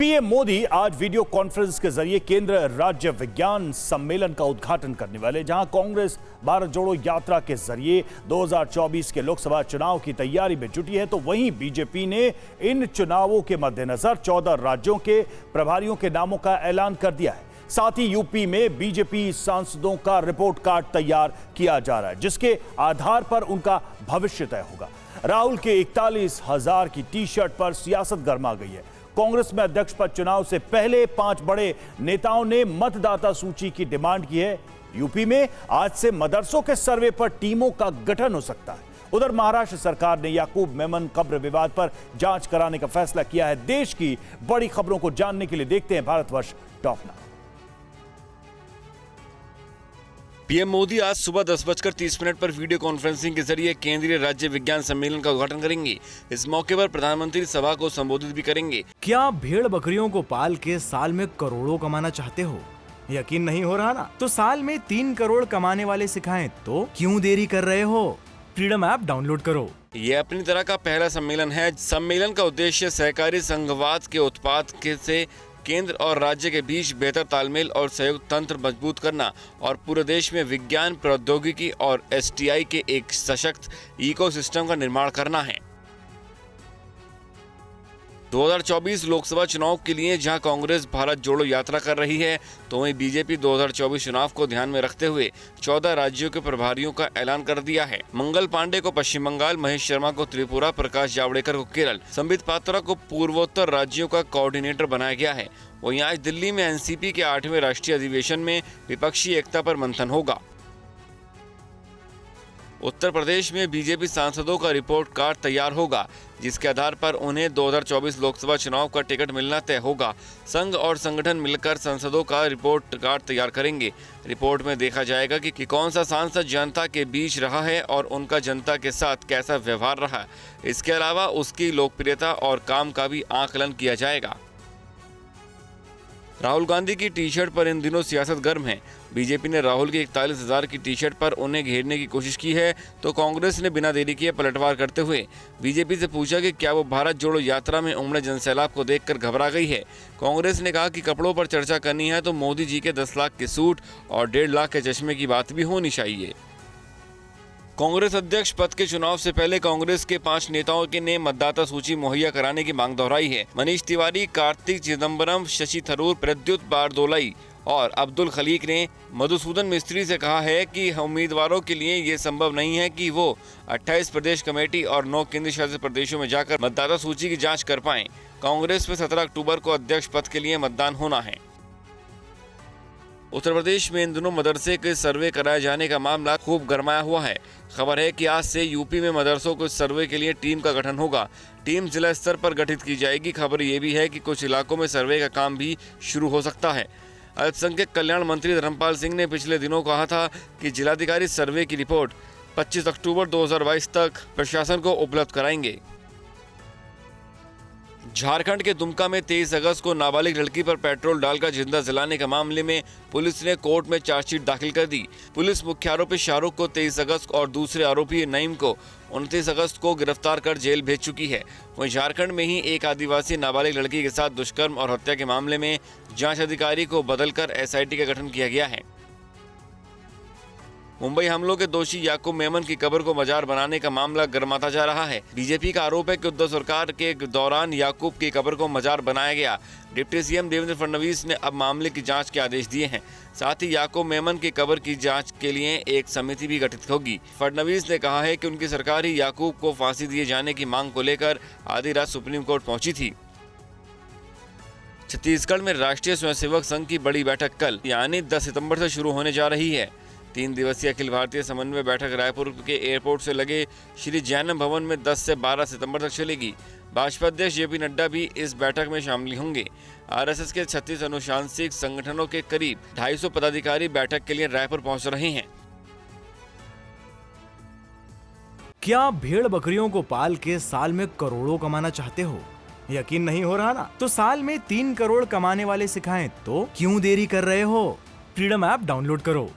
PM Modi आज video conference के जरिए केंद्र राज्य विज्ञान सम्मेलन का उद्घाटन करने वाले, जहां कांग्रेस भारत जोड़ो यात्रा के जरिए 2024 के लोकसभा चुनाव की तैयारी में जुटी है, तो वहीं बीजेपी ने इन चुनावों के मद्देनजर 14 राज्यों के प्रभारियों के नामों का ऐलान कर दिया है। साथ ही यूपी में बीजेपी सांसदों का रिपोर्ट कार्ड तैयार किया जा रहा है, जिसके आधार पर उनका भविष्य तय होगा। राहुल के 41,000 की टी शर्ट पर सियासत गर्मा गई है। कांग्रेस में अध्यक्ष पद चुनाव से पहले 5 बड़े नेताओं ने मतदाता सूची की डिमांड की है। यूपी में आज से मदरसों के सर्वे पर टीमों का गठन हो सकता है। उधर महाराष्ट्र सरकार ने याकूब मेमन कब्र विवाद पर जांच कराने का फैसला किया है। देश की बड़ी खबरों को जानने के लिए देखते हैं Bharatvarsh top now. PM Modi आज सुबह 10:30 पर वीडियो कॉन्फ्रेंसिंग के जरिए केंद्रीय राज्य विज्ञान सम्मेलन का उद्घाटन करेंगे। इस मौके पर प्रधानमंत्री सभा को संबोधित भी करेंगे। क्या आप भेड़ बकरियों को पाल के साल में करोड़ों कमाना चाहते हो? यकीन नहीं हो रहा ना? तो साल में 3 करोड़ कमाने वाले सिखाएं तो क्यों देरी कर रहे हो? फ्रीडम ऐप डाउनलोड करो। ये अपनी तरह का पहला सम्मेलन है। सम्मेलन का उद्देश्य सहकारी संघवाद के उत्पाद से केंद्र और राज्य के बीच बेहतर तालमेल और सहयोग तंत्र मजबूत करना और पूरे देश में विज्ञान, प्रौद्योगिकी और एसटीआई के एक सशक्त इकोसिस्टम का निर्माण करना है। 2024 लोकसभा चुनाव के लिए जहां कांग्रेस भारत जोड़ो यात्रा कर रही है, तो वहीं बीजेपी 2024 चुनाव को ध्यान में रखते हुए 14 राज्यों के प्रभारियों का ऐलान कर दिया है। मंगल पांडे को पश्चिम बंगाल, महेश शर्मा को त्रिपुरा, प्रकाश जावड़ेकर को केरल, संबित पात्रा को पूर्वोत्तर राज्यों का कोऑर्डिनेटर बनाया गया है। वहीं आज दिल्ली में एनसीपी के 8वें राष्ट्रीय अधिवेशन में विपक्षी एकता पर मंथन होगा। उत्तर प्रदेश में बीजेपी सांसदों का रिपोर्ट कार्ड तैयार होगा, जिसके आधार पर उन्हें 2024 लोकसभा चुनाव का टिकट मिलना तय होगा। संघ और संगठन मिलकर सांसदों का रिपोर्ट कार्ड तैयार करेंगे। रिपोर्ट में देखा जाएगा कि कौन सा सांसद जनता के बीच रहा है और उनका जनता के साथ कैसा व्यवहार रहा। इसके अलावा उसकी लोकप्रियता और काम का भी आकलन किया जाएगा। राहुल गांधी की टी शर्ट पर इन दिनों सियासत गर्म है। बीजेपी ने राहुल की 41,000 की टी शर्ट पर उन्हें घेरने की कोशिश की है, तो कांग्रेस ने बिना देरी किए पलटवार करते हुए बीजेपी से पूछा कि क्या वो भारत जोड़ो यात्रा में उमड़े जनसैलाब को देखकर घबरा गई है। कांग्रेस ने कहा कि कपड़ों पर चर्चा करनी है तो मोदी जी के 10 लाख के सूट और 1.5 लाख के चश्मे की बात भी होनी चाहिए। कांग्रेस अध्यक्ष पद के चुनाव से पहले कांग्रेस के 5 नेताओं ने मतदाता सूची मुहैया कराने की मांग दोहराई है। मनीष तिवारी, कार्तिक चिदम्बरम, शशि थरूर, प्रद्युत बारदोलाई और अब्दुल खलीक ने मधुसूदन मिस्त्री से कहा है कि उम्मीदवारों के लिए ये संभव नहीं है कि वो 28 प्रदेश कमेटी और 9 केंद्र शासित प्रदेशों में जाकर मतदाता सूची की जांच कर पाएं। कांग्रेस में 17 अक्टूबर को अध्यक्ष पद के लिए मतदान होना है। उत्तर प्रदेश में इन दिनों मदरसे के सर्वे कराए जाने का मामला खूब गरमाया हुआ है। खबर है कि आज से यूपी में मदरसों को सर्वे के लिए टीम का गठन होगा। टीम जिला स्तर पर गठित की जाएगी। खबर ये भी है कि कुछ इलाकों में सर्वे का काम भी शुरू हो सकता है। अल्पसंख्यक कल्याण मंत्री धर्मपाल सिंह ने पिछले दिनों कहा था कि जिलाधिकारी सर्वे की रिपोर्ट 25 अक्टूबर 2022 तक प्रशासन को उपलब्ध कराएंगे। झारखंड के दुमका में 23 अगस्त को नाबालिग लड़की पर पेट्रोल डालकर जिंदा जलाने के मामले में पुलिस ने कोर्ट में चार्जशीट दाखिल कर दी। पुलिस मुख्य आरोपी शाहरुख को 23 अगस्त और दूसरे आरोपी नईम को 29 अगस्त को गिरफ्तार कर जेल भेज चुकी है। वहीं झारखंड में ही एक आदिवासी नाबालिग लड़की के साथ दुष्कर्म और हत्या के मामले में जांच अधिकारी को बदलकर एसआईटी का गठन किया गया है। मुंबई हमलों के दोषी याकूब मेमन की कब्र को मजार बनाने का मामला गर्माता जा रहा है। बीजेपी का आरोप है कि उद्धव सरकार के दौरान याकूब की कब्र को मजार बनाया गया। डिप्टी सीएम देवेंद्र फडणवीस ने अब मामले की जांच के आदेश दिए हैं। साथ ही याकूब मेमन की कब्र की जांच के लिए एक समिति भी गठित होगी। फडणवीस ने कहा है कि उनकी सरकार ही याकूब को फांसी दिए जाने की मांग को लेकर आधी रात सुप्रीम कोर्ट पहुंची थी। छत्तीसगढ़ में राष्ट्रीय स्वयंसेवक संघ की बड़ी बैठक कल यानी 10 सितंबर से शुरू होने जा रही है। 3 दिवसीय अखिल भारतीय समन्वय बैठक रायपुर के एयरपोर्ट से लगे श्री जैनम भवन में 10 से 12 सितंबर तक चलेगी। भाजपा अध्यक्ष जेपी नड्डा भी इस बैठक में शामिल होंगे। आरएसएस के 36 अनुशासनिक संगठनों के करीब 250 पदाधिकारी बैठक के लिए रायपुर पहुंच रहे हैं। क्या आप भेड़ बकरियों को पाल के साल में करोड़ों कमाना चाहते हो? यकीन नहीं हो रहा ना? तो साल में 3 करोड़ कमाने वाले सिखाएं तो क्यों देरी कर रहे हो? फ्रीडम ऐप डाउनलोड करो।